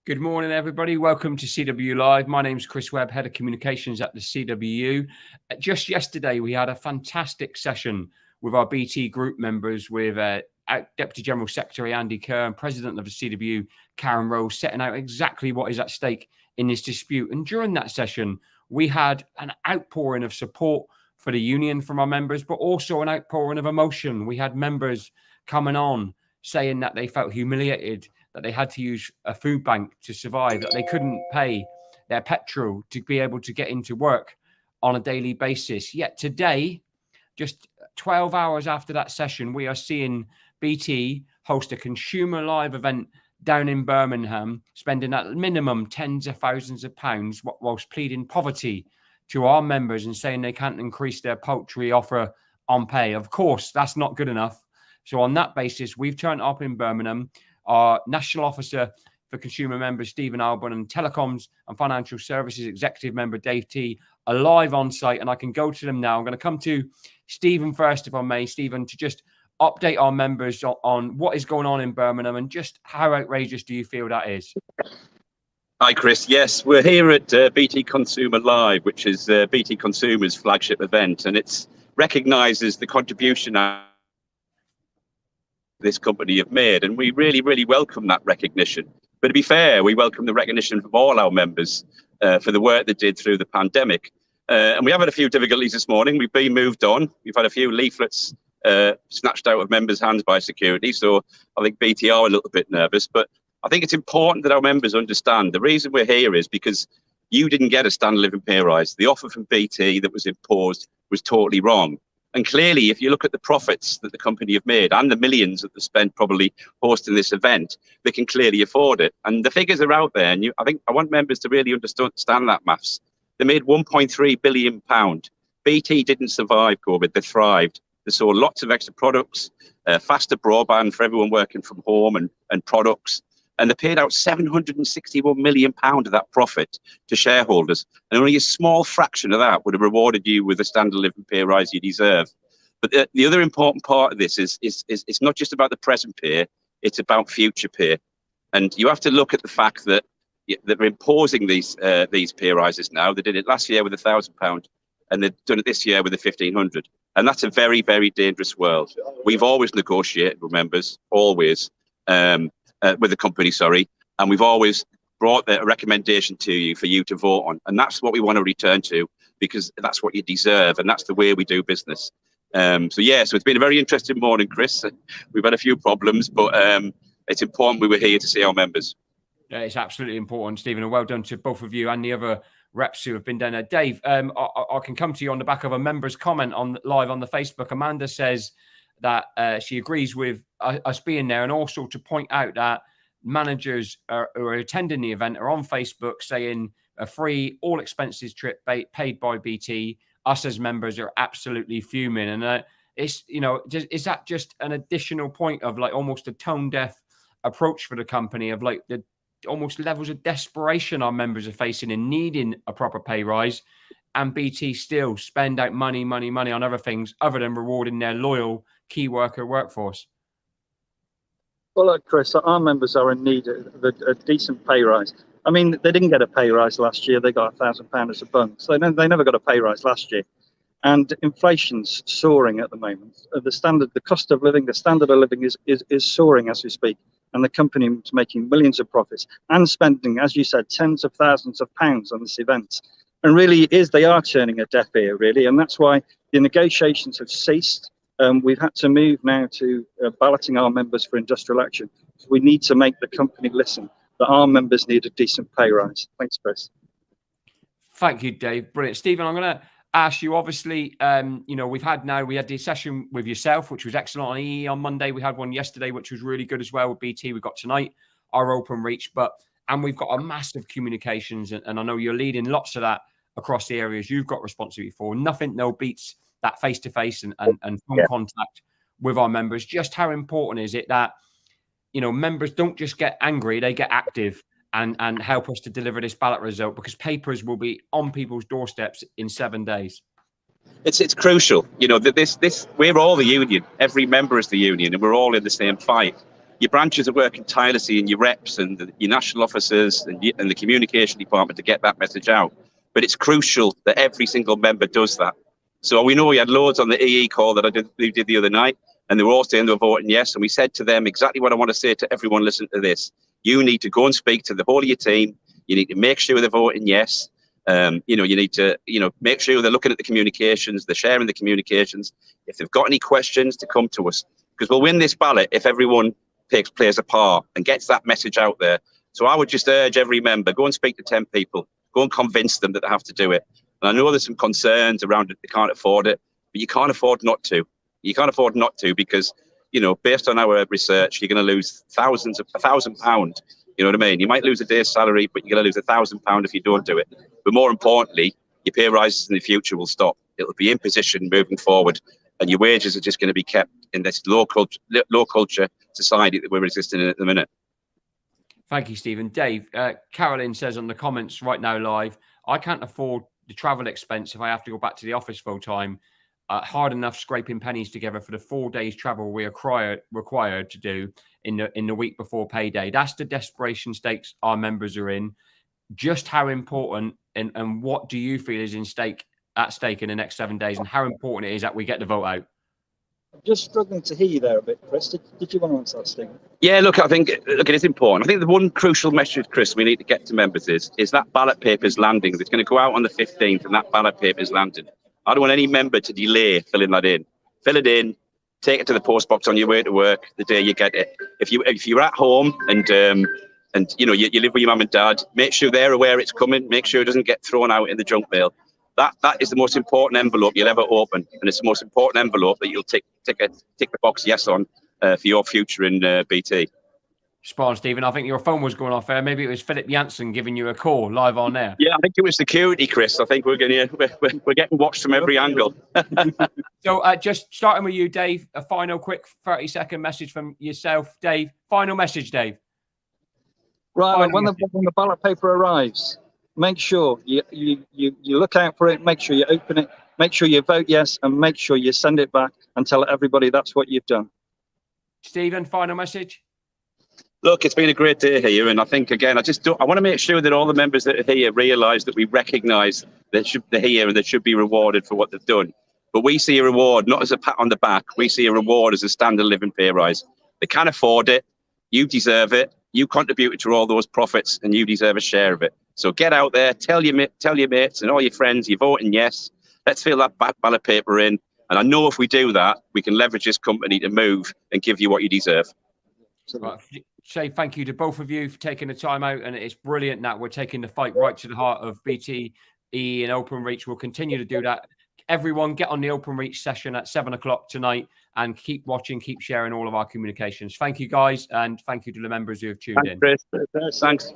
Good morning, everybody. Welcome to CW Live. My name's Chris Webb, Head of Communications at the CWU. Just yesterday, we had a fantastic session with our BT group members with Deputy General Secretary Andy Kerr and President of the CWU, Karen Rose, setting out exactly what is at stake in this dispute. And during that session, we had an outpouring of support for the union from our members, but also an outpouring of emotion. We had members coming on saying that they felt humiliated, that they had to use a food bank to survive, that they couldn't pay their petrol to be able to get into work on a daily basis. Yet today, just 12 hours after that session, we are seeing BT host a consumer live event down in Birmingham, spending at minimum tens of thousands of pounds whilst pleading poverty to our members and saying they can't increase their poultry offer on pay. Of course, that's not good enough. So on that basis, we've turned up in Birmingham. Our National Officer for Consumer Members, Stephen Alban, and Telecoms and Financial Services Executive Member, Dave T, are live on site, and I can go to them now. I'm going to come to Stephen first, if I may, Stephen, to just update our members on what is going on in Birmingham and just how outrageous do you feel that is? Hi, Chris. Yes, we're here at BT Consumer Live, which is BT Consumer's flagship event, and it recognises the contribution this company have made, and we really welcome that recognition. But to be fair, we welcome the recognition from all our members for the work they did through the pandemic. And we have had a few difficulties this morning. We've been moved on. We've had a few leaflets snatched out of members' hands by security, so I think BT are a little bit nervous. But I think it's important that our members understand the reason we're here is because you didn't get a standard living pay rise. The offer from BT that was imposed was totally wrong. And clearly, if you look at the profits that the company have made and the millions that they spent probably hosting this event, they can clearly afford it. And the figures are out there. And I think I want members to really understand that maths. They made £1.3 billion. BT didn't survive COVID. They thrived. They sold lots of extra products, faster broadband for everyone working from home and products. And they paid out £761 million of that profit to shareholders. And only a small fraction of that would have rewarded you with the standard living pay rise you deserve. But the other important part of this is it's not just about the present pay, it's about future pay. And you have to look at the fact that they're imposing these pay rises now. They did it last year with £1,000 and they've done it this year with £1,500. And that's a very dangerous world. We've always negotiated with members, always. With the company, and we've always brought a recommendation to you for you to vote on, and that's what we want to return to because that's what you deserve, and that's the way we do business. So it's been a very interesting morning, Chris. We've had a few problems, but it's important we were here to see our members. Yeah, it's absolutely important, Stephen, and well done to both of you and the other reps who have been down there. Dave, I can come to you on the back of a member's comment live on the Facebook. Amanda says that she agrees with us being there, and also to point out that managers who are attending the event are on Facebook saying a free all expenses trip paid by BT. Us as members are absolutely fuming, and is that just an additional point of like almost a tone deaf approach for the company of like the almost levels of desperation our members are facing in needing a proper pay rise, and BT still spend out money on other things other than rewarding their loyal key worker workforce? Well, look, Chris, our members are in need of a decent pay rise. I mean, they didn't get a pay rise last year. They got £1,000 as a bonus. They never got a pay rise last year. And inflation's soaring at the moment. The cost of living, the standard of living is soaring as we speak. And the company is making millions of profits and spending, as you said, tens of thousands of pounds on this event. And really they are turning a deaf ear, really. And that's why the negotiations have ceased. We've had to move now to balloting our members for industrial action. So we need to make the company listen that our members need a decent pay rise. Thanks, Chris. Thank you, Dave. Brilliant. Stephen, I'm going to Ash, you obviously, we had the session with yourself, which was excellent on EE on Monday. We had one yesterday, which was really good as well with BT. We've got tonight our open reach, and we've got a massive communications, and I know you're leading lots of that across the areas you've got responsibility for. Nothing beats that face-to-face and phone contact with our members. Just how important is it that, members don't just get angry, they get active and help us to deliver this ballot result, because papers will be on people's doorsteps in 7 days. It's crucial, that we're all the union. Every member is the union, and we're all in the same fight. Your branches are working tirelessly, and your reps and your national officers and the communication department to get that message out. But it's crucial that every single member does that. So we know we had loads on the EE call that we did the other night, and they were all saying they were voting yes. And we said to them exactly what I want to say to everyone listening to this. You need to go and speak to the whole of your team. You need to make sure they're voting yes. You need to, make sure they're looking at the communications, they're sharing the communications. If they've got any questions, to come to us, because we'll win this ballot if everyone plays a part and gets that message out there. So I would just urge every member, go and speak to 10 people, go and convince them that they have to do it. And I know there's some concerns around it, they can't afford it, but you can't afford not to. You can't afford not to, because, based on our research, you're going to lose £1,000. You know what I mean? You might lose a day's salary, but you're going to lose £1,000 if you don't do it. But more importantly, your pay rises in the future will stop. It'll be imposition moving forward, and your wages are just going to be kept in this low culture society that we're existing in at the minute. Thank you, Stephen. Dave, Carolyn says on the comments right now live, I can't afford the travel expense if I have to go back to the office full time. Hard enough scraping pennies together for the 4 days travel we're required to do in the week before payday. That's the desperation stakes our members are in. Just how important and what do you feel is at stake in the next 7 days, and how important it is that we get the vote out? I'm just struggling to hear you there a bit, Chris. Did you want to answer that, Stephen? Yeah, look, it is important. I think the one crucial message, Chris, we need to get to members is that ballot paper's landing. It's going to go out on the 15th, and that ballot paper's landing. I don't want any member to delay filling that in. Fill it in, take it to the post box on your way to work the day you get it. If you're at home and you live with your mum and dad, make sure they're aware it's coming. Make sure it doesn't get thrown out in the junk mail. That is the most important envelope you'll ever open, and it's the most important envelope that you'll tick the box yes on for your future in BT. Spot on, Stephen. I think your phone was going off there. Maybe it was Philip Janssen giving you a call live on there. Yeah, I think it was security, Chris. I think we're getting watched from every angle. So just starting with you, Dave, a final quick 30-second message from yourself, Dave. Final message, Dave. Right, when the ballot paper arrives, make sure you look out for it, make sure you open it, make sure you vote yes, and make sure you send it back and tell everybody that's what you've done. Stephen, final message? Look, it's been a great day here, and I think, again, I want to make sure that all the members that are here realise that we recognise that they're here and they should be rewarded for what they've done. But we see a reward not as a pat on the back, we see a reward as a standard living pay rise. They can afford it, you deserve it, you contributed to all those profits, and you deserve a share of it. So get out there, tell your mates and all your friends you're voting yes. Let's fill that ballot paper in. And I know if we do that, we can leverage this company to move and give you what you deserve. Right. Say thank you to both of you for taking the time out, and it's brilliant that we're taking the fight right to the heart of BT, EE and Open Reach. We'll continue to do that. Everyone get on the Open Reach session at 7 o'clock tonight and keep watching, keep sharing all of our communications. Thank you, guys, and thank you to the members who have tuned in. Chris. Thanks.